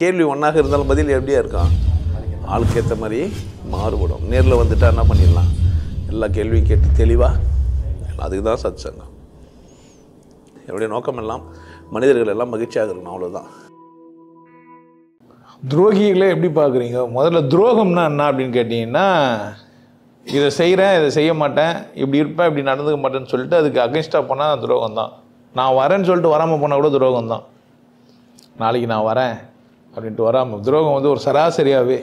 கேள்வி ஒன்றாக இருந்தாலும் பதில் எப்படியா இருக்கும்? ஆளுக்கு ஏற்ற மாதிரி மாறுபடும். நேரில் வந்துட்டா என்ன பண்ணிடலாம்? எல்லா கேள்வியும் கேட்டு தெளிவாக, அதுக்கு தான் சத் சங்கம். என்னுடைய நோக்கம் எல்லாம் மனிதர்கள் எல்லாம் மகிழ்ச்சியாக இருக்கணும், அவ்வளோதான். துரோகிகளை எப்படி பார்க்குறீங்க? முதல்ல துரோகம்னா என்ன அப்படின்னு கேட்டிங்கன்னா, இதை செய்கிறேன், இதை செய்ய மாட்டேன், இப்படி இருப்பேன், இப்படி நடந்துக்க மாட்டேன்னு சொல்லிட்டு அதுக்கு அகென்ஸ்டாக போனால் துரோகம் தான். நான் வரேன்னு சொல்லிட்டு வராமல் போனால் கூட துரோகம் தான். நாளைக்கு நான் வரேன் அப்படின்ட்டு வராமல் துரோகம் வந்து ஒரு சராசரியாகவே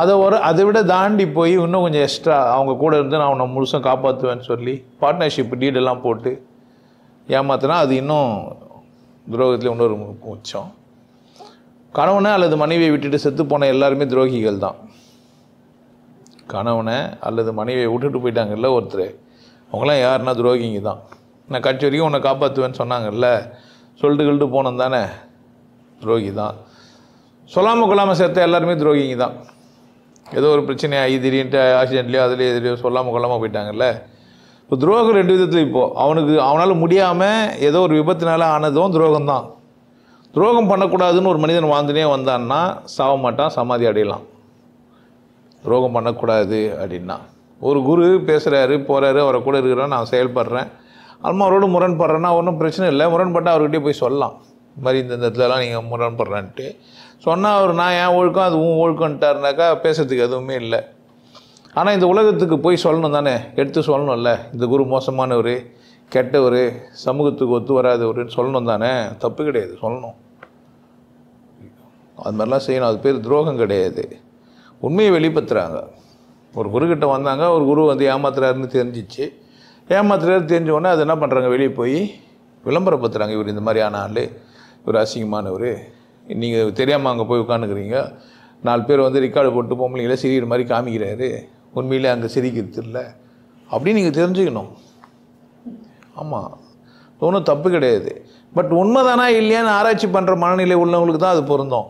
அதை விட தாண்டி போய் இன்னும் கொஞ்சம் எக்ஸ்ட்ரா அவங்க கூட இருந்து நான் உன்னை முழுசும் காப்பாற்றுவேன்னு சொல்லி பார்ட்னர்ஷிப் டீடெல்லாம் போட்டு ஏமாத்தினா அது இன்னும் துரோகத்தில் இன்னொரு உச்சம். கணவனை அல்லது மனைவியை விட்டுட்டு செத்து போன எல்லாருமே துரோகிகள் தான். கணவனை அல்லது மனைவியை விட்டுட்டு போயிட்டாங்கல்ல ஒருத்தர், அவங்களாம் யாருன்னா துரோகிங்க தான். நான் கட்சி வரைக்கும் உன்னை காப்பாற்றுவேன்னு சொன்னாங்கல்ல, சொல்லிட்டு போனோம் தானே, துரோகி தான். சொல்லாமல் கொள்ளாமல் சேர்த்த எல்லாருமே துரோகிங்க தான். ஏதோ ஒரு பிரச்சனை ஆகி திடீர்னு ஆக்சிடென்ட்லையோ அதுலேயோ எதுலையோ சொல்லாமல் கொள்ளாமல் போயிட்டாங்கல்ல. இப்போ துரோகம் ரெண்டு விதத்தில். இப்போது அவனால் முடியாமல் ஏதோ ஒரு விபத்தினால ஆனதும் துரோகம்தான். துரோகம் பண்ணக்கூடாதுன்னு ஒரு மனிதன் வாழ்ந்துனே வந்தான்னா சாக மாட்டான், சமாதி அடையலாம். துரோகம் பண்ணக்கூடாது அப்படின்னா ஒரு குரு பேசுகிறாரு, போகிறாரு, அவரை கூட இருக்கிறான், நான் செயல்படுறேன், அம்மா அவரோட முரண்படுறேன்னா ஒன்றும் பிரச்சனை இல்லை. முரண்பட்டால் அவர்கிட்டே போய் சொல்லலாம், இது மாதிரி இந்த இடத்துலலாம் நீங்கள் முரண்படுறான்ட்டு சொன்னால் அவர் நான் ஏன் ஒழுக்கம் அது ஒழுக்கம்ட்டாருனாக்கா பேசுறதுக்கு எதுவுமே இல்லை. ஆனால் இந்த உலகத்துக்கு போய் சொல்லணும் தானே, எடுத்து சொல்லணும்ல, இந்த குரு மோசமானவர், கெட்டவர், சமூகத்துக்கு ஒத்து வராதவருன்னு சொல்லணும் தானே, தப்பு கிடையாது, சொல்லணும். அது மாதிரிலாம் செய்யணும். அது பேர் துரோகம் கிடையாது. உண்மையை வெளிப்படுத்துகிறாங்க. ஒரு குருக்கிட்ட வந்தாங்க, ஒரு குரு வந்து ஏமாத்துறாருன்னு தெரிஞ்சிச்சு. ஏமாத்துறாரு தெரிஞ்சோடனே அது என்ன பண்ணுறாங்க, வெளியே போய் விளம்பரப்படுத்துகிறாங்க. இவர் இந்த மாதிரியான ஆள், இவர் அசிங்கமானவர், நீங்கள் தெரியாமல் அங்கே போய் உட்காந்துக்கிறீங்க, 4 பேர் வந்து ரெக்கார்டு போட்டு பொம்பளைங்களே சிரிக்கிற மாதிரி காமிக்கிறாரு, உண்மையிலே அங்கே சிரிக்கிறது இல்லை அப்படின்னு நீங்கள் தெரிஞ்சுக்கணும். ஆமாம், ஒன்றும் தப்பு கிடையாது. பட் உண்மைதானா இல்லையான்னு ஆராய்ச்சி பண்ணுற மனநிலை உள்ளவங்களுக்கு தான் அது பொருந்தும்.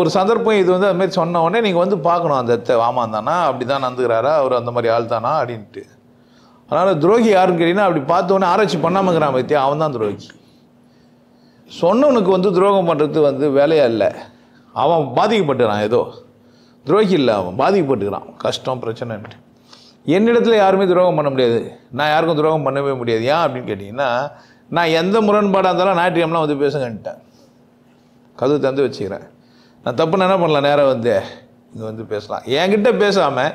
ஒரு சந்தர்ப்பம் இது வந்து அதுமாதிரி சொன்ன உடனே நீங்கள் வந்து பார்க்கணும், அந்த ஆமாம் தானா, அப்படி தான் நடந்துக்கிறாரா, அவர் அந்த மாதிரி ஆள் தானா அப்படின்ட்டு. அதனால் துரோகி யாருன்னு கேட்டிங்கன்னா, அப்படி பார்த்தோன்னே ஆராய்ச்சி பண்ணாமங்கிறான் பற்றியா, அவன் தான் துரோகி. சொன்னவனுக்கு வந்து துரோகம் பண்ணுறது வந்து வேலையாக இல்லை, அவன் பாதிக்கப்பட்டுறான். ஏதோ துரோகி இல்லை, அவன் பாதிக்கப்பட்டுக்கிறான், கஷ்டம் பிரச்சனைன்ட்டு. என்னிடத்துல யாருமே துரோகம் பண்ண முடியாது, நான் யாருக்கும் துரோகம் பண்ணவே முடியாது. ஏன் அப்படின்னு கேட்டிங்கன்னா, நான் எந்த முரண்பாடாக இருந்தாலும் ஞாயிற்றுக்கிழமெலாம் வந்து பேசுங்கன்ட்டேன், கதவு தந்து வச்சுக்கிறேன். நான் தப்புன்னு என்ன பண்ணலாம், நேராக வந்து இங்கே வந்து பேசலாம். என்கிட்ட பேசாமல்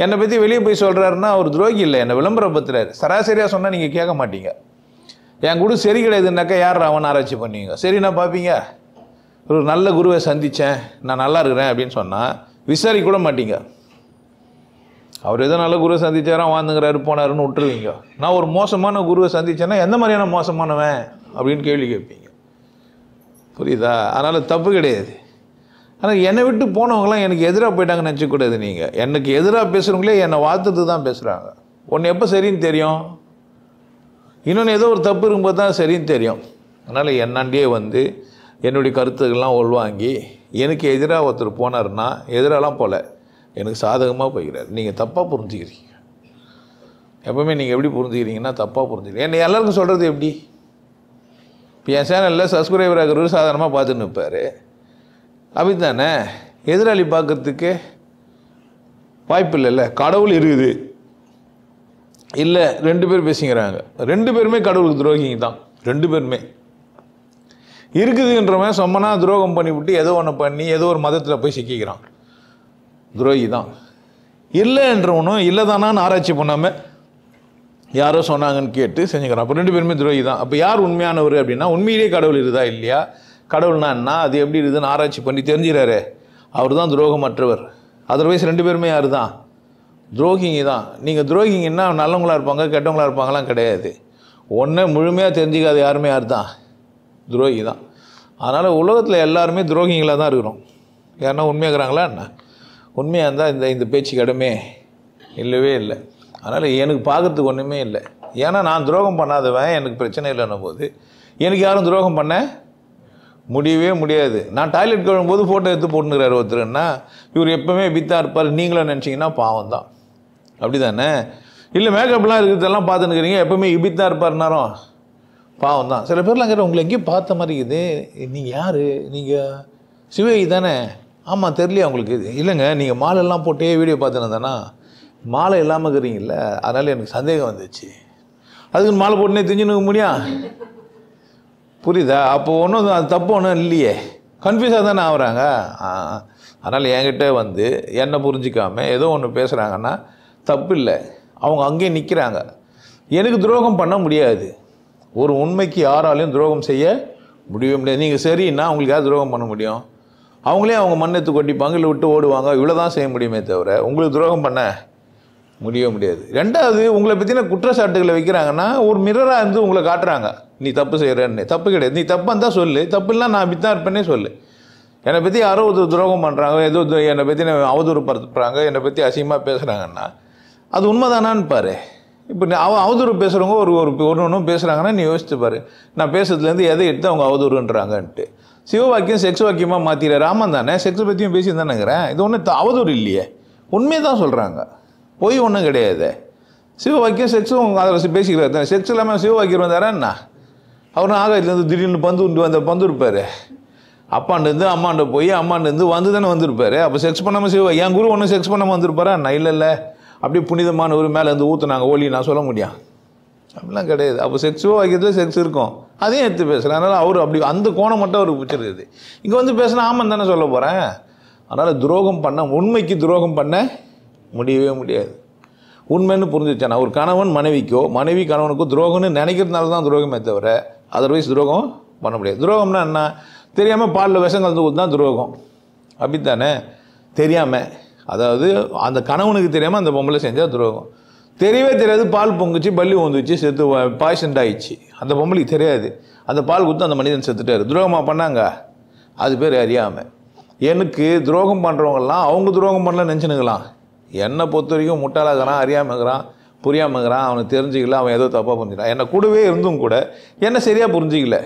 என்னை பற்றி வெளியே போய் சொல்கிறாருன்னா அவர் துரோகி இல்லை, என்னை விளம்பரப்படுத்துறாரு. சராசரியாக சொன்னால் நீங்கள் கேட்க மாட்டீங்க. என் கூட சரி கிடையாதுன்னாக்கா யார் அவன் ஆராய்ச்சி பண்ணுவீங்க? சரி, நான் பார்ப்பீங்க. ஒரு நல்ல குருவை சந்தித்தேன், நான் நல்லா இருக்கிறேன் அப்படின்னு சொன்னால் விசாரிக்க கூட மாட்டீங்க. அவர் ஏதோ நல்ல குருவை சந்திச்சாரா, வாழ்ந்துங்கிறாரு, போனாருன்னு விட்டுருவீங்க. நான் ஒரு மோசமான குருவை சந்தித்தேன்னா எந்த மாதிரியான மோசமானவன் அப்படின்னு கேள்வி கேட்பீங்க. புரியுதா? அதனால் தப்பு கிடையாது. ஆனால் என்னை விட்டு போனவங்களாம் எனக்கு எதிராக போயிட்டாங்கன்னு நினச்சக்கூடாது. நீங்கள் எனக்கு எதிராக பேசுகிறவங்களே என்னை வாழ்த்துட்டு தான் பேசுகிறாங்க. ஒன்று எப்போ சரின்னு தெரியும், இன்னொன்று ஏதோ ஒரு தப்பு இருக்கும்போது தான் சரின்னு தெரியும். அதனால் என்னாண்டியே வந்து என்னுடைய கருத்துக்கள்லாம் உள்வாங்கி எனக்கு எதிராக ஒருத்தர் போனார்னா, எதிராலாம் போல, எனக்கு சாதகமாக போய்கிறார். நீங்கள் தப்பாக புரிஞ்சுக்கிறீங்க. எப்போவுமே நீங்கள் எப்படி புரிஞ்சுக்கிறீங்கன்னா தப்பாக புரிஞ்சுக்கிறீங்க. என்னை எல்லாருக்கும் சொல்கிறது எப்படி? இப்போ என் சேனலில் சப்ஸ்கிரைபர் ஆகிறவர் சாதாரணமாக பார்த்துன்னு இருப்பார், அப்படி தானே. எதிராளி பார்க்குறதுக்கு வாய்ப்பு இல்லைல்ல. கடவுள் இருக்குது இல்லை, 2 பேர் பேசிக்கிறாங்க, 2 பேருமே கடவுளுக்கு துரோகிங்க தான். 2 பேருமே இருக்குதுன்றவன் சொம்மனா துரோகம் பண்ணிவிட்டு ஏதோ ஒன்று பண்ணி ஏதோ ஒரு மதத்தில் போய் சிக்கிக்கிறான், துரோகி தான். இல்லைன்றவனும் இல்லை தானான்னு ஆராய்ச்சி பண்ணாமல் யாரோ சொன்னாங்கன்னு கேட்டு செஞ்சுக்கிறான். அப்போ 2 பேருமே துரோகி தான். அப்போ யார் உண்மையானவர் அப்படின்னா, உண்மையிலேயே கடவுள் இருக்குதா இல்லையா, கடவுள்னா என்ன, அது எப்படி இருக்குதுன்னு ஆராய்ச்சி பண்ணி தெரிஞ்சுக்கிறாரு, அவர் தான் துரோகமற்றவர். அதர்வைஸ் 2 பேருமே யார் தான்? துரோகிங்க தான். நீங்கள் துரோகிங்கன்னா நல்லவங்களாக இருப்பாங்க, கெட்டவங்களாக இருப்பாங்களாம் கிடையாது. ஒன்றே முழுமையாக தெரிஞ்சிக்காத யாருமே யார் தான்? துரோகி தான். அதனால் உலகத்தில் எல்லாருமே துரோகிங்களாக தான் இருக்கிறோம். யாருன்னா உண்மையாகிறாங்களா என்ன? உண்மையாக இருந்தால் இந்த பேச்சு கடமே இல்லவே இல்லை. அதனால் எனக்கு பார்க்குறதுக்கு ஒன்றுமே இல்லை. ஏன்னா நான் துரோகம் பண்ணாதவன், எனக்கு பிரச்சனை இல்லைன்னும் போது எனக்கு யாரும் துரோகம் பண்ண முடியவே முடியாது. நான் டாய்லெட் கழுவும்போது ஃபோட்டோ எடுத்து போட்டுக்கிறார் ஒருத்தருன்னா, இவர் எப்போவுமே இப்படித்தான் இருப்பார் நீங்களும் நினச்சிங்கன்னா பாவம் தான். அப்படி தானே? இல்லை மேக்கப்லாம் இருக்கிறதெல்லாம் பார்த்துன்னுக்கிறீங்க, எப்போவுமே இப்படித்தான் இருப்பார்னாரும் பாவம் தான். சில பேர்லாம் கேட்ட உங்களை எங்கேயும் பார்த்த மாதிரி இருக்குது, நீங்கள் யார், நீங்கள் சிவகி தானே? ஆமாம் தெரியலையா உங்களுக்கு? இல்லைங்க நீங்கள் மாலையெல்லாம் போட்டே வீடியோ பார்த்துருந்தானா, மாலை இல்லாமல் இருக்கிறீங்கள, அதனால் எனக்கு சந்தேகம் வந்துச்சு. அதுக்கு மாலை போட்டுனே தெரிஞ்சுன்னு முடியும், புரியுதா? அப்போ ஒன்றும் அது தப்பு ஒன்றும் இல்லையே, கன்ஃபியூஸாக தானே ஆகுறாங்க. அதனால் என்கிட்ட வந்து என்னை புரிஞ்சிக்காமல் ஏதோ ஒன்று பேசுகிறாங்கன்னா தப்பு இல்லை, அவங்க அங்கேயே நிற்கிறாங்க. எனக்கு துரோகம் பண்ண முடியாது, ஒரு உண்மைக்கு யாராலையும் துரோகம் செய்ய முடியவே முடியாது. நீங்கள் சரின்னா அவங்களுக்கு யார் துரோகம் பண்ண முடியும்? அவங்களே அவங்க மண்ணெத்து கொட்டிப்பாங்க, இல்லை விட்டு ஓடுவாங்க, இவ்வளோ தான் செய்ய முடியுமே தவிர உங்களுக்கு துரோகம் பண்ண முடியவே முடியாது. ரெண்டாவது, உங்களை பற்றின குற்றச்சாட்டுகளை வைக்கிறாங்கன்னா ஒரு மிரராக இருந்து உங்களை காட்டுறாங்க, நீ தப்பு செய்கிறன்னு. தப்பு கிடையாது, நீ தப்பாக இருந்தால் சொல்லு, தப்பு இல்லைனா நான் அப்படி தான் இருப்பேனே சொல்லு. என்னை பற்றி யாரோ ஒரு துரோகம் பண்ணுறாங்க, ஏதோ என்னை பற்றி அவதூறு படுத்துறாங்க, என்னை பற்றி அசிங்கமாக பேசுகிறாங்கன்னா அது உண்மைதானான்னு பாரு. இப்போ அவதூறு பேசுகிறவங்க ஒரு ஒன்றும் பேசுகிறாங்கன்னா நீ யோசிச்சு பாரு, நான் பேசுறதுலேருந்து எதை எடுத்து அவங்க அவதூறுன்றாங்கன்ட்டு. சிவவாக்கியம் செக்ஸ் வாக்கியமாக மாற்றிடுற. ஆமாம் தானே, செக்ஸை பற்றியும் பேசி தானேங்கிறேன். இது ஒன்றும் அவதூறு இல்லையே, உண்மையை தான் சொல்கிறாங்க, பொய் ஒன்றும் கிடையாது. சிவவாக்கியம் செக்ஸும் அதில் பேசிக்கிறாரு தானே. செக்ஸ் இல்லாமல் சிவவாக்கியம் வந்தாரா? அவர் ஆகாயத்துலேருந்து திடீர்னு பந்து இருப்பார், அப்பாண்டேருந்து அம்மாண்ட போய் அம்மாண்டேருந்து வந்து தானே வந்திருப்பாரு. அப்போ செக்ஸ் பண்ணாமல் என் குரு ஒன்றும் செக்ஸ் பண்ணாமல் வந்திருப்பாரா? இல்லை அப்படி புனிதமான ஒரு மேலே இருந்து ஊற்றுனாங்க ஒலி, நான் சொல்ல முடியும்? அப்படிலாம் கிடையாது. அப்போ செக்ஸோ வைக்கிறதுல செக்ஸ் இருக்கும், அதையும் எடுத்து பேசுகிறேன். அதனால் அவர் அப்படி அந்த கோணம் மட்டும் அவருக்கு பிடிச்சிருக்குது. இங்கே வந்து பேசினா ஆமாம் தானே சொல்ல போகிறேன். அதனால் துரோகம் பண்ண, உண்மைக்கு துரோகம் பண்ண முடியவே முடியாது. உண்மைன்னு புரிஞ்சிச்சானா ஒரு கணவன் மனைவிக்கோ மனைவி கணவனுக்கோ துரோகம்னு நினைக்கிறதுனால தான் துரோகமே தவிர அதர்வைஸ் துரோகம் பண்ண முடியாது. துரோகம்னா என்ன? தெரியாமல் பாலில் விஷம் கலந்து கொடுத்து தான் துரோகம், அப்படித்தானே? தெரியாமல், அதாவது அந்த கணவனுக்கு தெரியாமல் அந்த பொம்பளை செஞ்சால் துரோகம். தெரியவே தெரியாது, பால் பொங்குச்சு, பள்ளி வந்துச்சு, செத்து பாய்சன்ட் ஆயிடுச்சு, அந்த பொம்பளைக்கு தெரியாது, அந்த பால் கொடுத்து அந்த மனிதன் செத்துட்டார். துரோகமாக பண்ணாங்க, அது பேர் அறியாமல். எனக்கு துரோகம் பண்ணுறவங்கலாம் அவங்க துரோகம் பண்ணலாம் நினச்சினுக்கலாம். என்னை பொறுத்த வரைக்கும் முட்டாளாகிறான், அறியாமல் இருக்கிறான், புரியாமல் இருக்கிறான், அவனுக்கு தெரிஞ்சிக்கல, அவன் ஏதோ தப்பாக புரிஞ்சுக்கிறான். என்னை கூடவே இருந்தும் கூட என்ன சரியாக புரிஞ்சிக்கல,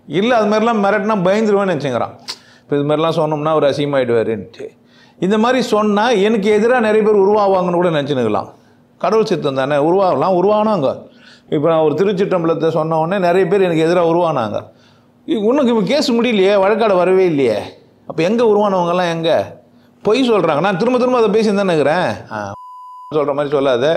இல்லை அது மாதிரிலாம் மிரட்டினா பயந்துருவேன்னு நினச்சிக்கிறான். இப்போ இது மாதிரிலாம் சொன்னோம்னா அவர் அசிங்கமாயிடுவாருன்ட்டு. இந்த மாதிரி சொன்னால் எனக்கு எதிராக நிறைய பேர் உருவாவாங்கன்னு கூட நினச்சினுக்கலாம். கடவுள் சித்தம் தானே, உருவானாங்க. இப்போ நான் ஒரு திருச்சிற்றம்பலத்தை சொன்ன உடனே நிறைய பேர் எனக்கு எதிராக உருவானாங்க. இன்னும் இப்போ கேஸ் முடியலையே, வழக்காட வரவே இல்லையே. அப்போ எங்கே உருவானவங்கெல்லாம் எங்கே? பொய் சொல்கிறாங்க. நான் திரும்ப அதை பேசி தானே இருக்கிறேன். சொல்கிற மாதிரி சொல்லாத,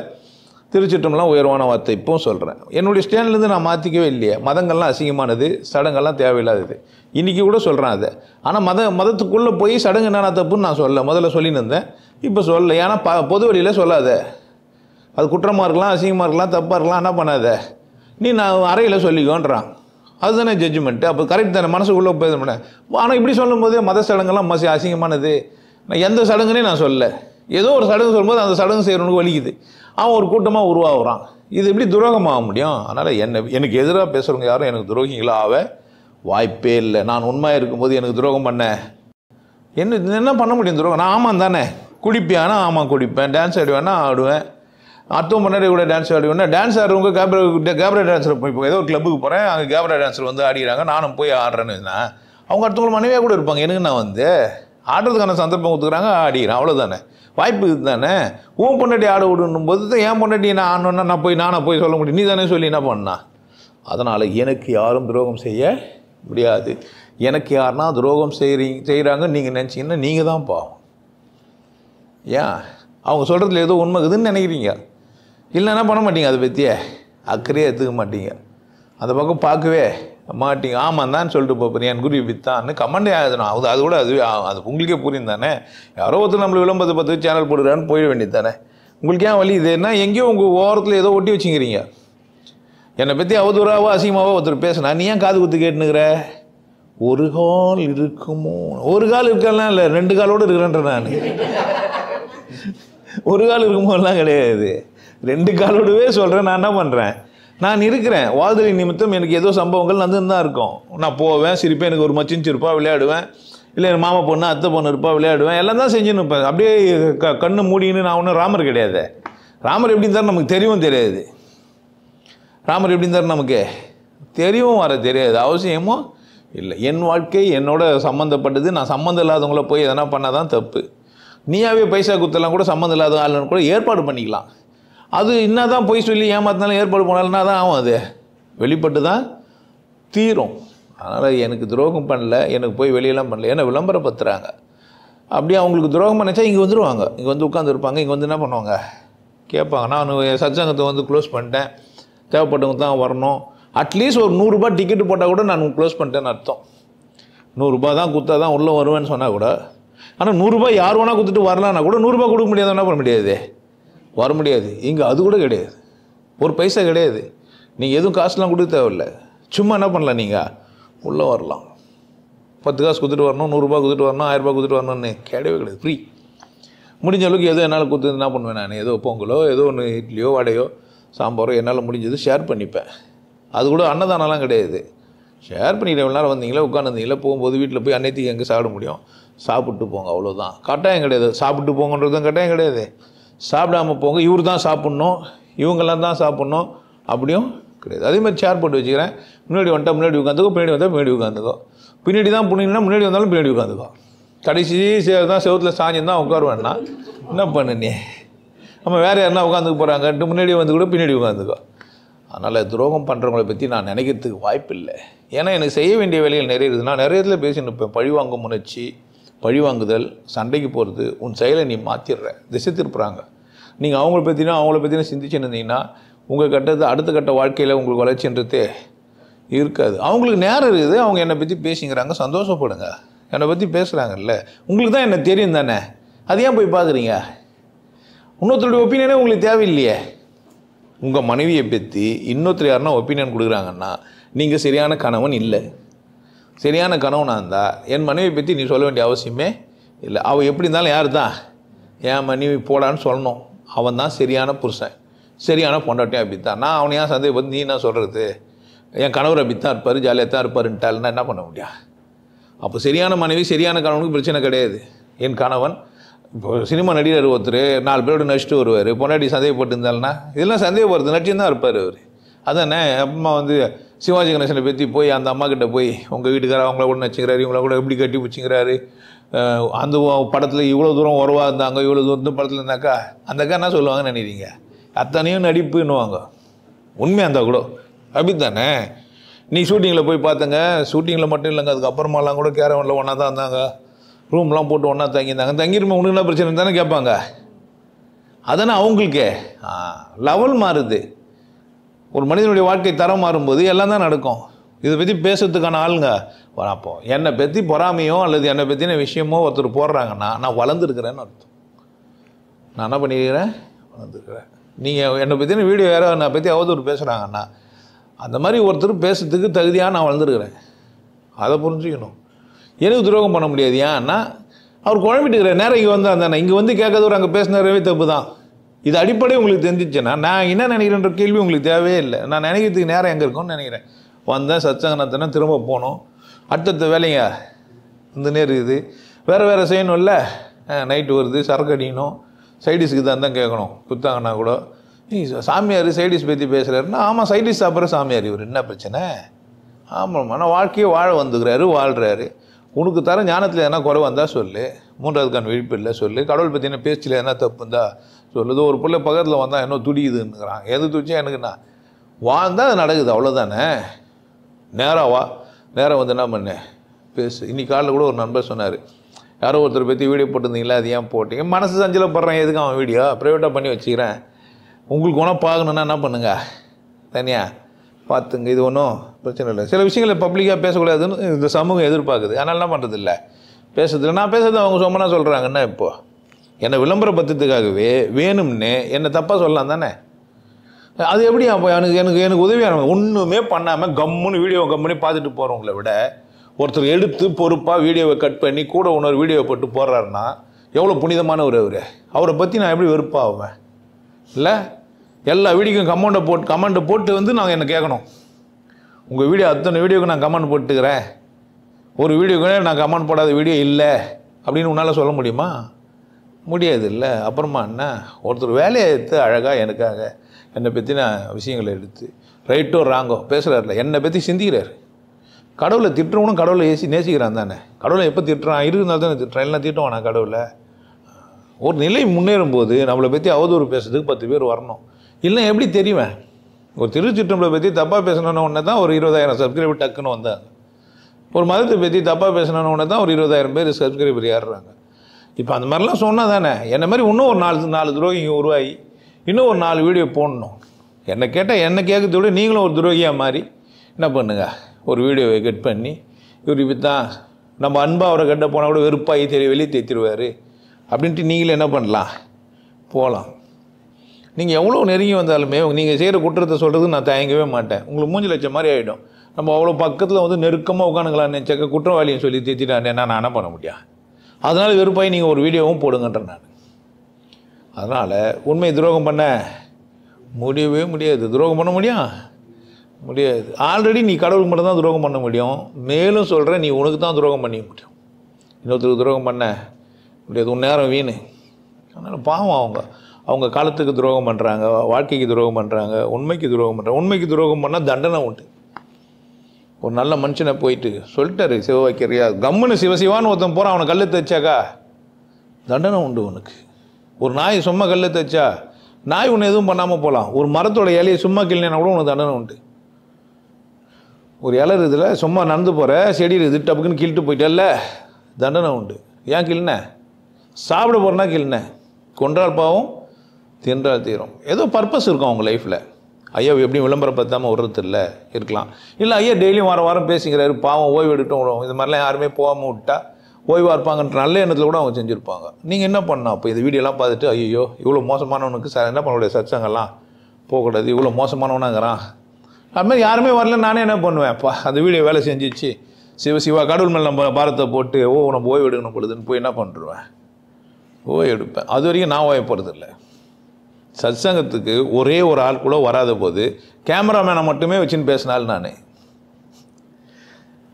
திருச்சிற்றம்பலம் உயர்வான வார்த்தை இப்போவும் சொல்கிறேன். என்னுடைய ஸ்டாண்ட்லேருந்து நான் மாற்றிக்கவே இல்லையே. மதங்கள்லாம் அசிங்கமானது, சடங்கெல்லாம் தேவையில்லாதது, இன்றைக்கி கூட சொல்கிறேன் அதை. ஆனால் மதத்துக்குள்ளே போய் சடங்கு என்னென்ன தப்புன்னு நான் முதல்ல சொல்லின்னு இருந்தேன், இப்போ சொல்லலை. ஏன்னா பொது வழியில் சொல்லாத, அது குற்றமாக இருக்கலாம், அசிங்கமாக இருக்கலாம், தப்பாக இருக்கலாம், என்ன பண்ணாத, நீ நான் அறையில் சொல்லிக்கோன்றான். அதுதானே ஜட்ஜ்மெண்ட்டு. அப்போ கரெக்ட் தானே, மனசுக்குள்ளே போய் பண்ணேன். ஆனால் இப்படி சொல்லும்போது மத சடங்கெல்லாம் அசிங்கமானது, நான் எந்த சடங்குனே நான் சொல்லலை. ஏதோ ஒரு சடங்கு சொல்லும்போது அந்த சடங்கு செய்கிறவனுக்கு வலிக்குது, அவன் ஒரு கூட்டமாக உருவாகுறான். இது எப்படி துரோகமாக முடியும்? அதனால் எனக்கு எதிராக பேசுகிறவங்க யாரும் எனக்கு துரோகிங்களாக ஆக வாய்ப்பே இல்லை. நான் உண்மையாக இருக்கும்போது எனக்கு துரோகம் பண்ண என்ன பண்ண முடியும்? துரோகம் நான் ஆமாம் தானே. குடிப்பியானா ஆமாம் குடிப்பேன், டான்ஸ் ஆடுவேன்னா ஆடுவேன், அர்த்தம் முன்னாடி கூட டான்ஸ் ஆடுவேன்னா டான்ஸ் ஆடுறவங்க கேப்ரா டான்ஸில் இப்போ ஏதோ ஒரு கிளப்புக்கு போகிறேன், அங்கே கேப்ரா டான்ஸில் வந்து ஆடிக்கிறாங்க, நானும் போய் ஆடுறேன்னா அவங்க அடுத்தவங்க மனைவியாக கூட இருப்பாங்க. எனக்கு நான் வந்து ஆடுறதுக்கான சந்தர்ப்பம் கொடுத்துக்கிறாங்க, ஆடிக்கிறேன், அவ்வளோதானே. வாய்ப்பு இது தானே. உன் பொண்டாட்டி ஆட விடணும் போது தான் என் பொண்டாட்டி நான் ஆடணுன்னா நானாக போய் சொல்ல முடியும்? நீ தானே சொல்லி என்ன பண்ணா? அதனால் எனக்கு யாரும் துரோகம் செய்ய முடியாது. எனக்கு யாருன்னா துரோகம் செய்கிறாங்கன்னு நீங்கள் நினச்சிங்கன்னா நீங்கள் தான் பாவம். ஏன் அவங்க சொல்கிறதுல ஏதோ உண்மை இருக்குதுன்னு நினைக்கிறீங்க, இல்லைன்னா பண்ண மாட்டீங்க, அதை பற்றியே அக்கறையே எடுத்துக்க மாட்டீங்க, அந்த பக்கம் பார்க்கவே மாட்டீங்க. ஆமாம் தான் சொல்லிட்டு போகிறேன், என் குரு வித்தான்னு கமெண்டே ஆகுதுண்ணா. அது கூட அது உங்களுக்கே புரியும் தானே. யாரோ ஒருத்தர் நம்மளை விளம்பரத்தை பார்த்து சேனல் போடுறான்னு போயிட வேண்டியது தானே. உங்களுக்கு ஏன் வழி இதுன்னா எங்கேயோ உங்கள் ஓரத்தில் ஏதோ ஒட்டி வச்சுக்கிறீங்க. என்னை பற்றி அவதூறாவோ அசிங்கமாவோ ஒருத்தர் பேசுனா நீ ஏன் காது குத்து கேட்டுனுக்கிற? ஒரு கால் இருக்குமோ, ஒரு கால் இருக்கலாம் இல்லை, 2 காலோடு இருக்கிறேன்ற நான். ஒரு கால் இருக்குமோலாம் கிடையாது, 2 காலோடவே சொல்கிறேன். நான் என்ன பண்ணுறேன், நான் இருக்கிறேன். வாழ்தலை நிமித்தம் எனக்கு ஏதோ சம்பவங்கள் நடந்துன்னு தான் இருக்கும். நான் போவேன், சிரிப்பேன், எனக்கு ஒரு மச்சின் இருப்பா விளையாடுவேன், இல்லை என் மாமா பொண்ணு அத்தை பொண்ணு இருப்பா விளையாடுவேன், எல்லாம் தான் செஞ்சுன்னு இருப்பேன். அப்படியே கண்ணு மூடின்னு நான் ஒன்றும் ராமர் கிடையாது. ராமர் எப்படி இருந்தாலும் நமக்கு தெரியவும் தெரியாது. ராமர் எப்படி இருந்தாலும் நமக்கு தெரியவும் வர தெரியாது, அவசியமும் இல்லை. என் வாழ்க்கை என்னோட சம்மந்தப்பட்டது. நான் சம்மந்தம் இல்லாதவங்கள போய் எதனா பண்ணால் தான் தப்பு. நீயாவே பைசா குத்தலாம் கூட சம்மந்தம் இல்லாத ஆளுன்னு கூட ஏற்பாடு பண்ணிக்கலாம். அது என்ன தான் போய் சொல்லி ஏமாத்தினாலும் ஏற்பாடு பண்ணாலும்னா தான் ஆகும். அது வெளிப்பட்டு தான் தீரும். அதனால் எனக்கு துரோகம் பண்ணல, எனக்கு போய் வெளியெல்லாம் பண்ணல, ஏன்னா விளம்பரப்படுத்துகிறாங்க. அப்படியே அவங்களுக்கு துரோகம் பண்ணிச்சா இங்கே வந்துடுவாங்க, இங்கே வந்து உட்காந்துருப்பாங்க, இங்கே வந்து என்ன பண்ணுவாங்க கேட்பாங்க. நான் சத்சங்கத்தை வந்து க்ளோஸ் பண்ணிட்டேன், தேவைப்பட்டவங்க தான் வரணும், அட்லீஸ்ட் ஒரு 100 ரூபாய் டிக்கெட்டு போட்டால் கூட நான் க்ளோஸ் பண்ணிட்டேன்னு அர்த்தம். 100 ரூபா தான் கொடுத்தா தான் உள்ளே வருவேன்னு சொன்னால் கூட, ஆனால் 100 ரூபாய் யார் வேணால் கொடுத்துட்டு வரலான்னா கூட 100 ரூபாய் கொடுக்க முடியாது, என்ன பண்ண முடியாது, வர முடியாது. இங்கே அது கூட கிடையாது, ஒரு பைசா கிடையாது. நீங்கள் எதுவும் காசுலாம் கொடுக்க தேவையில்லை, சும்மா என்ன பண்ணலாம், நீங்கள் உள்ளே வரலாம். 10 காசு கொடுத்துட்டு வரணும், 100 ரூபாய் கொடுத்துட்டு வரணும், 1000 ரூபாய் கொடுத்துட்டு வரணும்னு கிடையவே கிடையாது, ஃப்ரீ. முடிஞ்ச அளவுக்கு எதோ என்னால் கொடுத்து என்ன பண்ணுவேன், நான் ஏதோ பொங்கலோ ஏதோ ஒன்று இட்லியோ வடையோ சாம்பாரோ என்னால் முடிஞ்சது ஷேர் பண்ணிப்பேன். அது கூட அன்னதானம்லாம் கிடையாது, ஷேர் பண்ணிக்கிற நேரம் வந்தீங்களா உட்காந்துருந்தீங்களா, போகும்போது வீட்டில் போய் அன்னைக்கு எங்கே சாப்பிட முடியும், சாப்பிட்டு போங்க, அவ்வளோதான். கட்டாயம் கிடையாது, சாப்பிட்டு போங்கன்றதும் கட்டாயம் கிடையாது, சாப்பிடாம போங்க இவர் தான் சாப்பிட்ணும் இவங்கெல்லாம் தான் சாப்பிட்ணும் அப்படியும் கிடையாது. அதே மாதிரி சேர் போட்டு வச்சுக்கிறேன், முன்னாடி வந்துட்டா முன்னாடி உட்காந்துக்கோ, பின்னாடி வந்தால் பின்னாடி உட்காந்துக்கோ, பின்னாடி தான் புண்ணிங்கன்னா முன்னாடி வந்தாலும் பின்னாடி உட்காந்துக்கோ, கடைசி தான் செவத்தில் சாஞ்சிருந்தான் உட்காருவேன்னா என்ன பண்ணு நீ, நம்ம வேறு யாருன்னா உட்காந்துக்க போகிறாங்கன்ட்டு முன்னாடி வந்து கூட பின்னாடி உட்காந்துக்கோ. அதனால் துரோகம் பண்ணுறவங்கள பற்றி நான் நினைக்கிறதுக்கு வாய்ப்பு இல்லை. ஏன்னா எனக்கு செய்ய வேண்டிய வேலைகள் நிறைய இருக்குது. நான் நிறைய இதில் பேசின்னு இருப்பேன். பழிவாங்கும் உணர்ச்சி, பழிவாங்குதல், சண்டைக்கு போகிறது, உன் செயலை நீ மாற்றிடுற, திசை திருப்புறாங்க. நீங்கள் அவங்கள பற்றினா சிந்திச்சுன்னு இருந்தீங்கன்னா உங்கள் கட்டத்தை அடுத்த கட்ட வாழ்க்கையில் உங்களுக்கு வளர்ச்சின்றதே இருக்காது. அவங்களுக்கு நேரம் இருக்குது, அவங்க என்னை பற்றி பேசிங்கிறாங்க, சந்தோஷப்படுங்க. என்னை பற்றி பேசுகிறாங்கல்ல, உங்களுக்கு தான் என்ன தெரியும் தானே, அது ஏன் போய் பார்க்குறீங்க? இன்னொருத்தருடைய ஒப்பீனியனே உங்களுக்கு தேவையில்லையே. உங்கள் மனைவியை பற்றி இன்னொருத்தர் யாருன்னா ஒப்பீனியன் கொடுக்குறாங்கன்னா நீங்கள் சரியான கணவன் இல்லை. சரியான கணவனாக இருந்தால் என் மனைவியை பற்றி நீ சொல்ல வேண்டிய அவசியமே இல்லை. அவள் எப்படி இருந்தாலும் யார் தான் என் மனைவி போடான்னு சொல்லணும். அவன் தான் சரியான புருஷன், சரியான பொண்டாட்டியும் அப்படித்தான். நான் அவனை ஏன் சந்தேகப்பட்டு நீ என்ன சொல்கிறது, என் கணவர் அப்படித்தான் இருப்பார், ஜாலியாக தான் இருப்பாருன்ட்டால்னா என்ன பண்ண முடியும்? அப்போ சரியான மனைவி சரியான கணவனுக்கு பிரச்சனை கிடையாது. என் கணவன் இப்போ சினிமா நடிகர் ஒருத்தர் 4 பேரோட நடிச்சுட்டு வருவார், பொண்டாட்டி சந்தேகப்பட்டு இருந்தால்னா இதெல்லாம் சந்தேகப்படுறது நடிச்சுன்னு தான் இருப்பார் அவர். அதானே அம்மா வந்து சிவாஜி கணேசனை பற்றி போய் அந்த அம்மா கிட்ட போய் உங்கள் வீட்டுக்கார அவங்கள கூட நடிச்சுக்கிறாரு, இவங்கள கூட எப்படி கட்டி பிடிச்சிங்கிறாரு, அந்த படத்தில் இவ்வளோ தூரம் உறவாக இருந்தாங்க, இவ்வளோ தூரம் படத்தில் இருந்தாக்கா அந்த அக்கா என்ன சொல்லுவாங்கன்னு நினைக்கிறீங்க? அத்தனையும் நடிப்புன்னுவாங்க. உண்மையாக இருந்தால் கூட அப்படித்தானே. நீ ஷூட்டிங்கில் போய் பார்த்தங்க, ஷூட்டிங்கில் மட்டும் இல்லைங்க, அதுக்கப்புறமாலாம் கூட கேரவனில் ஒன்றா தான் இருந்தாங்க, ரூம்லாம் போட்டு ஒன்றா தங்கியிருந்தாங்க, தங்கிருமே உனக்கு என்ன பிரச்சனை தானே கேட்பாங்க. அதானே அவங்களுக்கே லெவல் மாறுது. ஒரு மனிதனுடைய வாழ்க்கை தரம் மாறும்போது எல்லாம் தான் நடக்கும். இதை பற்றி பேசுறதுக்கான ஆளுங்க அப்போ என்னை பற்றி பொறாமையோ அல்லது என்னை பற்றின விஷயமோ ஒருத்தர் போடுறாங்கன்னா நான் வளர்ந்துருக்கிறேன்னு அர்த்தம். நான் என்ன பண்ணிக்கிறேன், வளர்ந்துருக்கிறேன். நீங்கள் என்னை பற்றின வீடியோ யாரோ என்னை பற்றி அவதூறு பேசுகிறாங்கன்னா அந்த மாதிரி ஒருத்தர் பேசுறதுக்கு தகுதியாக நான் வளர்ந்துருக்கிறேன். அதை புரிஞ்சுக்கணும். எனக்கு துரோகம் பண்ண முடியாது. ஏன்னா அவர் குழம்பிட்டுக்கிறேன். நேரம் இங்கே வந்தால் தானே, இங்கே வந்து கேட்கறது அங்கே பேசினாரவே தப்பு தான். இது அடிப்படை உங்களுக்கு தெரிஞ்சிச்சுன்னா நான் என்ன நினைக்கிறேன்ற கேள்வி உங்களுக்கு தேவையே இல்லை. நான் நினைக்கிறதுக்கு நேரம் எங்கே இருக்கும்னு நினைக்கிறேன். வந்தேன் சத்சங்கத்தினா திரும்ப போகணும், அடுத்தடுத்த வேலைங்க இந்த நேரம் இருக்குது, வேறு செய்யணும்ல. நைட்டு வருது, சரக்கு அடிக்கணும், சைடிஷ்க்கு தான் கேட்கணும். குத்தாங்கன்னா கூட சாமியார் சைடிஷ் பற்றி பேசுகிறாருன்னா ஆமாம் சைடிஷ் சாப்பிட்ற சாமியார் இவர், என்ன பிரச்சனை? ஆமாம், ஆனால் வாழ்க்கையை வாழ வந்துக்கிறாரு, வாழ்கிறாரு. உனக்கு தர ஞானத்தில் எதனா குறை வந்தால் சொல்லு, 3வதுக்கான விழிப்பு இல்லை சொல்லு, கடவுள் பற்றின பேச்சில் எதனா தப்பு இருந்தால் சொல்லுது. ஒரு பிள்ளை பக்கத்தில் வந்தால் என்ன துடிக்குதுன்னுங்கிறான், எது துடிச்சா எனக்குண்ணா வாழ்ந்தால் அது நடக்குது, அவ்வளோதானே. நேராக வா, நேராக வந்து என்ன பண்ணு பேசு. இன்னைக்கு காலையில் கூட ஒரு நண்பர் சொன்னார், யாரோ ஒருத்தர் பற்றி வீடியோ போட்டிருந்தீங்களா, அது ஏன் போட்டீங்க? மனசு சஞ்சலப்படுறேன், எதுக்கு அவன் வீடியோ ப்ரைவேட்டாக பண்ணி வச்சுக்கிறேன். உங்களுக்கு ஒன்றா பார்க்கணுன்னா என்ன பண்ணுங்க, தனியாக பார்த்துங்க, இது ஒன்றும் பிரச்சனை இல்லை. சில விஷயங்களை பப்ளிக்காக பேசக்கூடாதுன்னு இந்த சமூகம் எதிர்பார்க்குது, அதனால் என்ன பண்ணுறது இல்லை, பேசுறதில்லை. நான் பேசுறது அவங்க சொன்னா சொல்கிறாங்கன்னா இப்போது என்னை விளம்பரப்படுத்துறதுக்காகவே வேணும்னு என்னை தப்பாக சொல்லலாம் தானே. அது எப்படி அப்போ எனக்கு உதவியான ஒன்றுமே பண்ணாமல் கம்முன்னு வீடியோவை கம்முன்னு பார்த்துட்டு போகிறவங்கள விட ஒருத்தர் எடுத்து பொறுப்பாக வீடியோவை கட் பண்ணி கூட இன்னொரு வீடியோவை போட்டு போடுறாருன்னா எவ்வளோ புனிதமானவர் அவர். அவரை பற்றி நான் எப்படி வெறுப்பாவேன் இல்லை? எல்லா வீடியோக்கும் கமெண்ட்டை போட்டு வந்து நாங்கள் என்ன கேட்கணும், உங்கள் வீடியோ அத்தனை வீடியோவுக்கு நான் கமெண்ட் போட்டுக்கிறேன், ஒரு வீடியோக்கு நான் கமெண்ட் போடாத வீடியோ இல்லை அப்படின்னு உன்னால் சொல்ல முடியுமா? முடியாது இல்லை. அப்புறமா என்ன, ஒருத்தர் வேலையை எடுத்து அழகாக எனக்காக என்னை பற்றின விஷயங்களை எடுத்து ரைட்டோ ராங்கோ பேசுகிறாருல, என்னை பற்றி சிந்திக்கிறார். கடவுளை திட்டுறவனும் கடவுளை நேசிக்கிறான் தானே. கடவுளை எப்போ திட்டுறான், இருந்தால் தானே திட்டுறான், எல்லாம் திட்டுவான். நான் கடவுளை ஒரு நிலை முன்னேறும் போது நம்மளை பற்றி அவதூறு பேசுறதுக்கு 10 பேர் வரணும். இல்லை எப்படி தெரியுவேன்? ஒரு திருச்சிற்றம்பலை பற்றி தப்பாக பேசணுன்னு ஒன்று தான் ஒரு 20,000 சப்ஸ்கிரைபர் டக்குன்னு வந்தாங்க. ஒரு மதத்தை பற்றி தப்பாக பேசணுன்னு ஒன்று தான் ஒரு 20,000 பேர் சப்ஸ்கிரைபர் ஏறுறாங்க. இப்போ அந்த மாதிரிலாம் சொன்னால் தானே என்ன மாதிரி இன்னும் ஒரு 4 துரோகிங்க உருவாகி இன்னும் ஒரு 4 வீடியோ போடணும். என்னை கேட்டால் என்ன கேட்கறத விட நீங்களும் ஒரு துரோகியாக மாறி என்ன பண்ணுங்க, ஒரு வீடியோவை கட் பண்ணி இவர் இப்படி தான் நம்ம அன்பாக அவரை கட்ட போனால் கூட வெறுப்பாகி வெளியே தேத்திடுவார் அப்படின்ட்டு நீங்களே என்ன பண்ணலாம், போகலாம். நீங்கள் எவ்வளோ நெருங்கி வந்தாலுமே நீங்கள் செய்கிற குற்றத்தை சொல்கிறதுக்கு நான் தயங்கவே மாட்டேன். உங்களுக்கு மூஞ்சி லட்சம் மாதிரி ஆகிடும். நம்ம அவ்வளோ பக்கத்தில் வந்து நெருக்கமாக உட்காந்துங்களான்னு நினச்சாக்க குற்றவாளின்னு சொல்லி தேத்திட்டானே நான் என்ன பண்ண முடியும். அதனால் வெறுப்பாகி நீங்கள் ஒரு வீடியோவும் போடுங்கன்றேன் நான். அதனால் உண்மை துரோகம் பண்ண முடியவே முடியாது. துரோகம் பண்ண முடியாது. ஆல்ரெடி நீ கடவுளுக்கு மட்டும் தான் துரோகம் பண்ண முடியும். மேலும் சொல்கிறேன், நீ உனக்கு தான் துரோகம் பண்ணிக்க முடியும். இன்னொருத்தருக்கு துரோகம் பண்ண முடியாது. உன் நேரம் வீணு. அதனால் பாவம் அவங்க காலத்துக்கு துரோகம் பண்ணுறாங்க, வாழ்க்கைக்கு துரோகம் பண்ணுறாங்க, உண்மைக்கு துரோகம் பண்ணுறாங்க. உண்மைக்கு துரோகம் பண்ணால் தண்டனை உண்டு. ஒரு நல்ல மனுஷனை போயிட்டு சொல்லிட்டாரு சிவவாக்கியரியா, கம்முன்னு சிவசிவான்னு ஒருத்தன் போகிறான், அவனை கல்லு தைச்சாக்கா தண்டனை உண்டு உனக்கு. ஒரு நாய் சும்மா கல்லு தைச்சா நாய் ஒன்று எதுவும் பண்ணாமல் போகலாம். ஒரு மரத்தோட இலையை சும்மா கிள்ளினா கூட உனக்கு தண்டனை உண்டு. ஒரு இலை இதில் சும்மா நடந்து போகிற செடி இருக்குது, டப்புக்குன்னு கிள்ளிட்டு போயிட்டல்ல, தண்டனை உண்டு. ஏன் கிள்ளின? சாப்பிட போகிறனா கிள்ளின. கொன்றால் பாவம் தின்றால் தீரும். ஏதோ பர்பஸ் இருக்கும் அவங்க லைஃப்பில். ஐயா எப்படியும் விளம்பரம் பற்றாமல் விடுறது இல்லை இருக்கலாம். இல்லை ஐயா டெய்லியும் வாரம் பேசிக்கிறாரு, பாவம் ஓய்வு எடுட்டும். இது மாதிரிலாம் யாருமே போகாமல் விட்டா ஓய்வாக இருப்பாங்கன்ற நல்ல எண்ணத்தில் கூட அவங்க செஞ்சுருப்பாங்க. நீங்கள் என்ன பண்ணணும்? அப்போ இந்த வீடியோலாம் பார்த்துட்டு ஐயோ இவ்வளோ மோசமானவனுக்கு என்ன பண்ணக்கூடிய சத்சங்கெல்லாம் போகக்கூடாது, இவ்வளோ மோசமானவனாங்கிறான், அதுமாதிரி யாருமே வரல, நானே என்ன பண்ணுவேன்ப்பா அந்த வீடியோ வேலை செஞ்சிச்சு சிவா கடவுள் மேலே நம்ம பாரத்தை போட்டு நம்ம ஓய்வு எடுக்கணும் பொழுதுன்னு போய் என்ன பண்ணுருவேன், ஓய்வு எடுப்பேன். அது வரைக்கும் நான் ஓய்வு போகிறது இல்லை. சத்சங்கத்துக்கு ஒரே ஒரு ஆள் கூட வராத போது கேமராமேனை மட்டுமே வச்சுன்னு பேசினாள் நான்.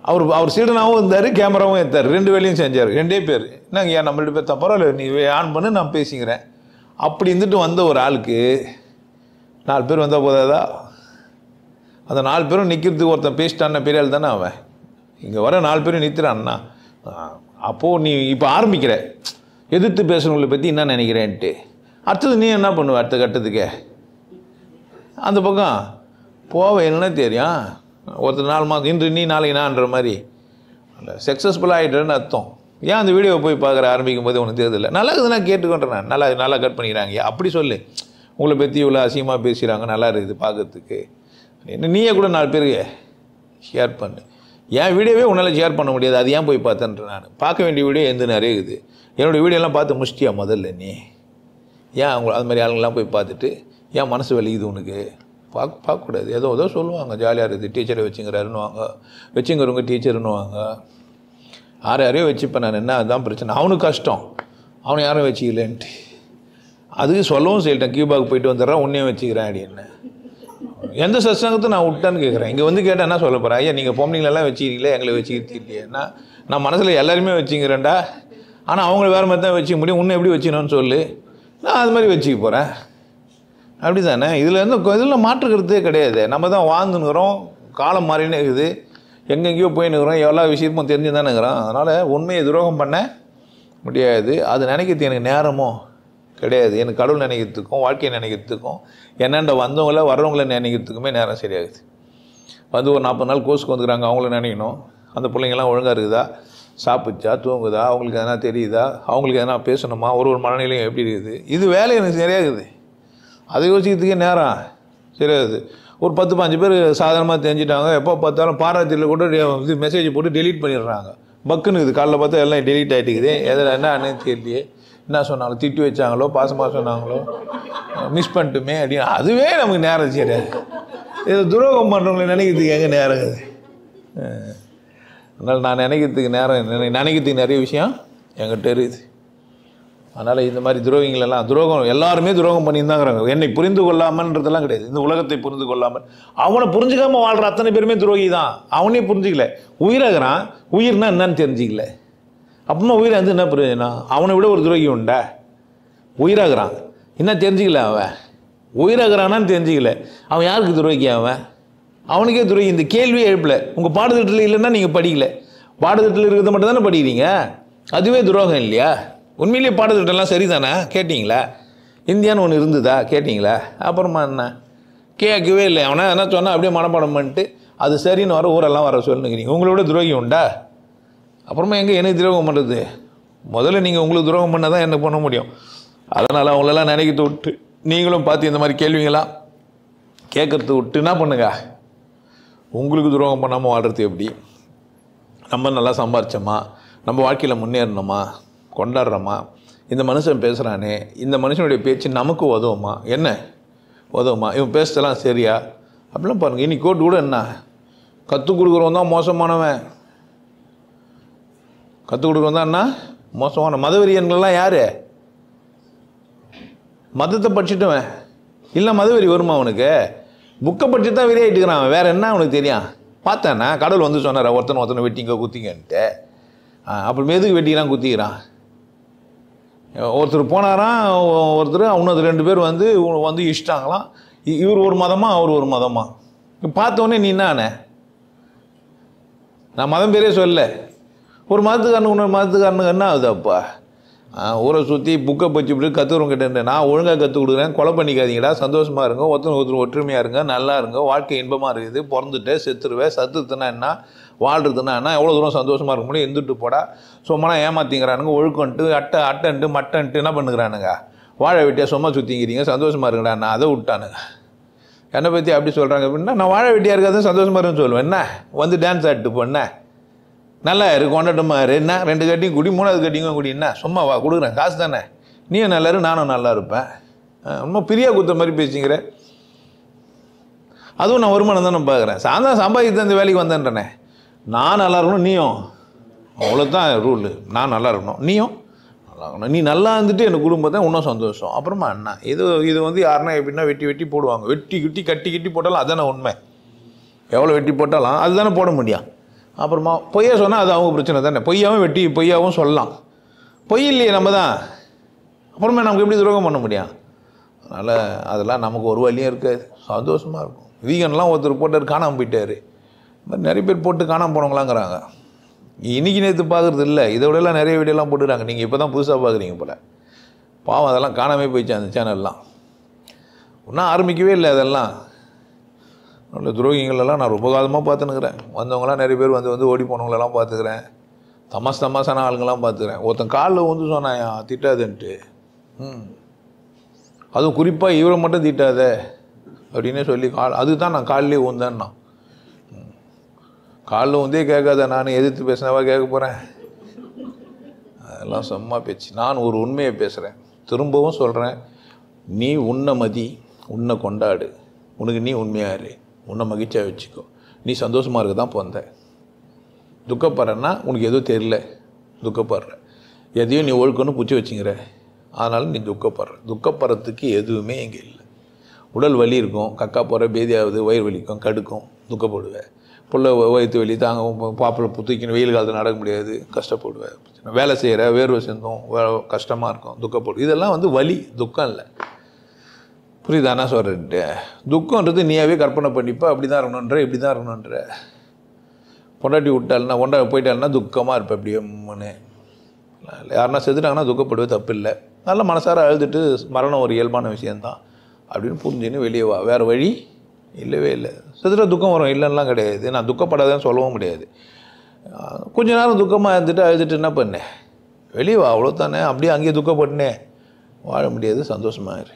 அவர் சீடனாகவும் இருந்தார், கேமராவும் எடுத்தார், 2 வேலையும் செஞ்சார். 2 பேர். என்னங்க ஏன் நம்மள்ட்ட பேர் பரவாயில்ல நீ ஆன் பண்ணு நான் பேசிக்கிறேன் அப்படி இருந்துட்டு வந்த ஒரு ஆளுக்கு 4 பேர் வந்தால் போதாதா? அந்த 4 பேரும் நிற்கிறதுக்கு ஒருத்தன் பேசிட்டான்னா பெரிய ஆள் தானே அவன். இங்கே வர 4 பேரும் நிறுத்துறான்னா அப்போது நீ இப்போ ஆரம்பிக்கிற எதிர்த்து பேசுகிறவங்களை பற்றி என்ன நினைக்கிறேன்ட்டு. அடுத்தது நீ என்ன பண்ணுவ? அடுத்த கட்டத்துக்கே அந்த பக்கம் போவ என்ன தெரியும், ஒருத்தர் 4 மாதம் இன்று நீ நாளைக்கு நான்ற மாதிரி சக்ஸஸ்ஃபுல்லாக ஆகிட்டேன்னு அர்த்தம். ஏன் அந்த வீடியோவை போய் பார்க்குற ஆரம்பிக்கும் போது உனக்கு தெரியுதில்ல, நல்லா இருக்குதுன்னா கேட்டுக்கொண்டேன், நல்லா கட் பண்ணிக்கிறாங்க அப்படி சொல்லு, உங்களை பற்றி இவ்வளோ அசிங்கமாக பேசுகிறாங்க, நல்லா இருக்குது பார்க்கறதுக்கு, நீயே கூட 4 பேருக்கு ஷேர் பண்ணு. என் வீடியோவே உன்னால் ஷேர் பண்ண முடியாது, அது ஏன் போய் பார்த்தேன்ற நான். பார்க்க வேண்டிய வீடியோ எந்த நிறைய இருக்குது. என்னோடய வீடியோலாம் பார்த்து முடிச்சிட்டியா முதல்ல நீ? ஏன் அவங்க அது மாதிரி ஆளுங்கள்லாம் போய் பார்த்துட்டு ஏன் மனசு வலிக்குது உனக்கு? பார்க்கக்கூடாது. ஏதோ சொல்லுவாங்க, ஜாலியாக இருக்குது, டீச்சரை வச்சுங்கிறாருன்னுவாங்க, வச்சுங்கிறவங்க டீச்சருன்னுவாங்க, யாரையோ வச்சுப்பேன் நான், என்ன அதுதான் பிரச்சனை. அவனுக்கு கஷ்டம், அவனை யாரும் வச்சுக்கலன்ட்டு அதுக்கு சொல்லவும் சொல்லிட்டேன். கியூபாவுக்கு போயிட்டு வந்துடுறேன், உன்னையும் வச்சுக்கிறேன் அப்படின்னு. எந்த சத்சங்கத்தை நான் விட்டேன்னு கேட்குறேன். இங்கே வந்து கேட்டால் என்ன சொல்ல போகிறேன்? ஐயா நீங்கள் பொம்பளைங்களெல்லாம் வச்சுக்கிறீங்களே, எங்களை வச்சுக்கிட்டீங்கன்னா நான் மனசில் எல்லாருமே வச்சுக்கிறேன்டா, ஆனால் அவங்கள வேறு மாதிரி தான் வச்சுக்க முடியும், உன்னை எப்படி வச்சுக்கணும்னு சொல்லு, நான் அது மாதிரி வச்சுக்க போகிறேன். அப்படி தானே? இதில் மாற்றுக்கிறதே கிடையாது. நம்ம தான் வாழ்ந்துன்னுக்குறோம், காலம் மாறினே இருக்குது, எங்கெங்கேயோ போயின்னுக்குறோம், எல்லா விஷயமும் தெரிஞ்சு தானே இருக்கிறோம். அதனால் உண்மையை துரோகம் பண்ண முடியாது. அது நினைக்கிறது எனக்கு நேரமும் கிடையாது. எனக்கு கடவுள் நினைக்கிறதுக்கும் வாழ்க்கையை நினைக்கிறதுக்கும் என்னென்ன வந்தவங்கள வர்றவங்கள நினைக்கிறதுக்குமே நேரம் சரியாகுது. வந்து ஒரு 40 நாள் கோர்ஸுக்கு வந்துக்கிறாங்க, அவங்கள நினைக்கணும், அந்த பிள்ளைங்கள்லாம் ஒழுங்காக இருக்குதா, சாப்பிச்சா தூங்குதா, அவங்களுக்கு எதனா தெரியுதா, அவங்களுக்கு எதனா பேசணுமா, ஒரு மனநிலையும் எப்படி இருக்குது, இது வேலை எனக்கு சரியாகுது. அதை யோசிக்கிறதுக்கே நேரம் சரியாகுது. ஒரு 10-15 பேர் சாதாரணமாக தெரிஞ்சிட்டாங்க, எப்போ பார்த்தாலும் பாராட்டியில் கூட இது மெசேஜ் போட்டு டெலீட் பண்ணிடுறாங்க. பக்குன்னு இருக்குது, காலைல பார்த்தா எல்லாம் டெலீட் ஆகிட்டுக்குது, எதில் என்ன தெரியலையே, என்ன சொன்னாங்களோ, திட்டி வச்சாங்களோ, பாசமாக சொன்னாங்களோ, மிஸ் பண்ணிட்டுமே அப்படின்னு. அதுவே நமக்கு நேரம் சரியாது. இதை துரோகம் பண்ணுறவங்களை நினைக்கிறதுக்கு எங்கே நேரம் இருக்குது? அதனால் நான் நினைக்கிறதுக்கு நிறைய விஷயம் என்கிட்ட இருக்குது. அதனால் இந்த மாதிரி துரோகிங்களெல்லாம் எல்லாருமே துரோகம் பண்ணியிருந்தாங்கிறாங்க. என்னை புரிந்து கொள்ளாமன்றதெல்லாம் கிடையாது. இந்த உலகத்தை புரிந்து கொள்ளாமல் அவனை புரிஞ்சுக்காமல் வாழ்கிற அத்தனை பேருமே துரோகி தான். அவனே புரிஞ்சிக்கல, உயிராகிறான், உயிர்னா என்னன்னு தெரிஞ்சிக்கல. அப்புறமா உயிரை வந்து என்ன பிரயோஜனம்? அவனை விட ஒரு துரோகி உண்டா? உயிராகிறான், என்ன தெரிஞ்சிக்கல, அவன் உயிராகிறானான்னு தெரிஞ்சிக்கல, அவன் யாருக்கு துரோகி? அவனுக்கே துரோகி. இந்த கேள்வியே எழுப்பல. உங்கள் பாடத்திட்டத்தில் இல்லைன்னா நீங்கள் படிக்கல, பாடத்திட்டத்தில் இருக்கிறத மட்டும் தானே படிக்கிறீங்க, அதுவே துரோகம் இல்லையா? உண்மையிலேயே பாடத்திட்டம்லாம் சரிதானே கேட்டிங்களா? இந்தியான்னு ஒன்று இருந்ததா கேட்டிங்களா? அப்புறமா என்ன கேட்கவே இல்லை. அவனை என்ன சொன்னால் அப்படியே மனப்பாடம் பண்ணிட்டு அது சரின்னு வர ஊரெல்லாம் வர சொல்லுங்கிறீங்க. உங்களோட துரோகி உண்டா? அப்புறமா எங்கே எனக்கு துரோகம் பண்ணுறது? முதல்ல நீங்கள் உங்களுக்கு துரோகம் பண்ணால் தான் என்ன பண்ண முடியும். அதனால் அவங்களெல்லாம் நினைக்கிறது விட்டு நீங்களும் பார்த்து இந்த மாதிரி கேள்விங்களாம் கேட்குறது விட்டு என்ன பண்ணுங்க, உங்களுக்கு துரோகம் பண்ணாமல் வாழ்கிறது எப்படி? நம்ம நல்லா சம்பாரிச்சோமா, நம்ம வாழ்க்கையில் முன்னேறணுமா, கொண்டாடுறோமா, இந்த மனுஷன் பேசுகிறானே இந்த மனுஷனுடைய பேச்சு நமக்கு உதவுமா, என்ன உதவுமா, இவன் பேசுறதெல்லாம் சரியா அப்படிலாம் பாருங்கள். இன்னைக்கு கோட்டு கூட என்ன கற்றுக் கொடுக்குறவன் தான் மோசமானவன், கற்றுக் கொடுக்குறவன் தான் என்ன மோசமான மதவெறியன்கள்லாம் யார்? மதத்தை படிச்சுட்டுவன் இல்லை மதவெறி வருமா அவனுக்கு? புக்கை படிச்சுட்டு தான் வெறியாயிட்டுக்கிறான். வேறு என்ன அவனுக்கு தெரியும்? பார்த்தேன்னா கடவுள் வந்து சொன்னார் ஒருத்தனை வெட்டிங்க குத்திங்கன்ட்டு. அப்புறம் எதுக்கு வெட்டிக்கிறான் குத்திக்கிறான்? ஒருத்தர் போனாராம், ஒருத்தர் இன்னொரு 2 பேர் வந்து இஷ்டாங்களாம். இவர் ஒரு மதமா அவர் ஒரு மதமா? பார்த்தோன்னே நீ என்னானே? நான் மதம் பேரே சொல்ல. ஒரு மதத்துக்காரனு இன்னொரு மதத்துக்காரனுக்கு என்ன ஆகுது? அப்பா ஊரை சுற்றி புக்கை பச்சு கற்றுக்கிறோம் கிட்டே நான் ஒழுங்காக கற்றுக் கொடுக்குறேன், கொலை பண்ணிக்காதீங்கடா, சந்தோஷமாக இருங்க, ஒருத்தர் ஒற்றுமையாக இருங்க, நல்லா இருங்க, வாழ்க்கை இன்பமாக இருக்குது, பிறந்துட்டு செத்துருவேன், சத்துத்துனா என்ன, வாழ்றதுன்னா என்ன, எவ்வளோ தூரம் சந்தோஷமாக இருக்க முடியும், எந்துட்டு போடா, சும்மா ஏமாத்திங்கிறானுங்க, ஒழுக்கன்ட்டு அட்டன்ட்டு மட்டன்ட்டு என்ன பண்ணுறானுங்க, வாழை வெட்டியாக சும்மா சுற்றிங்கிறீங்க, சந்தோஷமாக இருக்குடா, நான் அதை விட்டானுங்க. என்னை பற்றி அப்படி சொல்கிறாங்க அப்படின்னா நான் வாழை வெட்டியாக இருக்காது சந்தோஷமாக இருக்குன்னு சொல்லுவேன். என்ன வந்து டான்ஸ் ஆடிட்டு போன நல்லா இரு, கொண்டாட்டமாக இரு, என்ன 2 கட்டியும் குடி, 3வது கட்டியும் குடி, என்ன சும்மா வா கொடுக்குறேன் காசு தானே, நீயும் நல்லா இரு நானும் நல்லா இருப்பேன். ரொம்ப பிரியா குத்த மாதிரி பேசிங்கிற. அதுவும் நான் வருமானம் தான் நான் பார்க்குறேன். சாயந்தரம் சம்பாதித்து அந்த வேலைக்கு வந்தேன்றனே, நான் நல்லா இருக்கணும், நீயும் அவ்வளோதான் ரூலு, நான் நல்லா இருக்கணும், நீயும் நல்லா இருக்கணும். நீ நல்லா இருந்துட்டு எனக்கு குடும்பத்தை இன்னும் சந்தோஷம். அப்புறமா அண்ணா இது வந்து யாருன்னா எப்படின்னா வெட்டி போடுவாங்க, வெட்டி கட்டி போட்டாலும் அதுதானே உண்மை. எவ்வளோ வெட்டி போட்டாலும் அதுதானே போட முடியும். அப்புறமா பொய்யா சொன்னால் அது அவங்க பிரச்சனை தானே, பொய்யாவும் சொல்லலாம், பொய் இல்லையே நம்ம தான், அப்புறமா நமக்கு எப்படி துரோகம் பண்ண முடியும்? அதனால் அதெல்லாம் நமக்கு ஒரு வழியும் இருக்காது, சந்தோஷமாக இருக்கும். வீகன்லாம் ஒருத்தர் போட்டார் காணாமல் போயிட்டார், இந்த மாதிரி நிறைய பேர் போட்டு காணாமல் போனவங்களாங்கிறாங்க. இன்றைக்கி நேற்று பார்க்குறது இல்லை, இதை விடலாம் நிறைய வீடியோலாம் போட்டுக்கிறாங்க, நீங்கள் இப்போ தான் புதுசாக பார்க்குறீங்க போல். பாவம் அதெல்லாம் காணாமே போயிடுச்சு அந்த சேனல்லாம், ஒன்றும் ஆரம்பிக்கவே இல்லை. அதெல்லாம் நல்ல துரோகிங்களெல்லாம் நான் ரொம்ப காலமாக பார்த்துன்னுக்கிறேன். வந்தவங்களாம் நிறைய பேர் வந்து ஓடி போனவங்களெல்லாம் பார்த்துக்கிறேன், தமாசான ஆளுங்கெல்லாம் பார்த்துக்கிறேன். ஒருத்தன் காலில் வந்து சொன்னாயா திட்டாதுன்ட்டு, அதுவும் குறிப்பாக இவரை மட்டும் திட்டாத அப்படின்னே சொல்லி அதுக்கு தான் நான் காலிலே ஊந்தேன்னா, காலில் வந்தே கேட்காத நான் எதிர்த்து பேசினவா கேட்க போகிறேன்? அதெல்லாம் சும்மா பேச்சு. நான் ஒரு உண்மையை பேசுகிறேன், திரும்பவும் சொல்கிறேன், நீ உன்னை மதி, உன்னை கொண்டாடு, உனக்கு நீ உண்மையாரு, உன்னை மகிழ்ச்சியாக வச்சுக்கோ, நீ சந்தோஷமாக இருக்க தான் போந்த. துக்கப்படுறன்னா உனக்கு எதுவும் தெரியல, துக்கப்படுற, எதையும் நீ ஒழுக்கன்னு பிடிச்சி வச்சுங்கிற, அதனால் நீ துக்கப்படுறதுக்கு எதுவுமே இங்கே இல்லை. உடல் வலி இருக்கும், கக்கா போகிற பேதியாகுது, வயிறு வலிக்கும், கடுக்கும், துக்கப்படுவேன். புள்ள வயிற்று வலி தாங்க, பாப்பில் புத்திக்கணும், வெயில் காலத்தில் நடக்க முடியாது, கஷ்டப்படுவேன். வேலை செய்கிற வேர்வை சேர்ந்தோம், கஷ்டமாக இருக்கும், துக்கப்படும். இதெல்லாம் வலி, துக்கம் இல்லை. புரியுதா நான் சொல்கிறேன்ட்டு? துக்கம்ன்றது நீயாவே கற்பனை பண்ணிப்பா, அப்படி தான் இருக்கணுன்ற, இப்படி தான் இருக்கணுன்ற. பொண்டாட்டி விட்டாள்னா போயிட்டாள்னா துக்கமாக இருப்பேன், அப்படியே முன்னே. யாருன்னா செத்துட்டாங்கன்னா துக்கப்படுவே, தப்பு இல்லை. நல்லா மனசார அழுதுட்டு மரணம் ஒரு இயல்பான விஷயந்தான் அப்படின்னு புரிஞ்சுன்னு வெளியே வா. வேறு வழி இல்லவே இல்லை. செத்துட்டா துக்கம் வரும், இல்லைன்னா கிடையாது. நான் துக்கப்படாதேன்னு சொல்லவும் முடியாது. கொஞ்ச நேரம் துக்கமாக இருந்துட்டு அழுதுட்டு என்ன பண்ணேன், வெளியே வா, அவ்வளோதானே. அப்படியே அங்கேயே துக்கப்பட்டுனே வாழ முடியாது, சந்தோஷமாக இரு.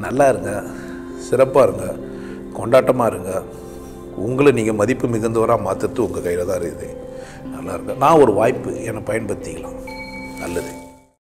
நல்லா இருங்க, சிறப்பாக இருங்க, கொண்டாட்டமாக இருங்க. உங்களை நீங்கள் மதிப்பு மிகுந்தவராக மாற்றுறது உங்கள் கையில் தான் இருக்குது. நல்லா இருங்க. நான் ஒரு வாய்ப்பு என்னை பயன்படுத்திக்கலாம். நல்லது.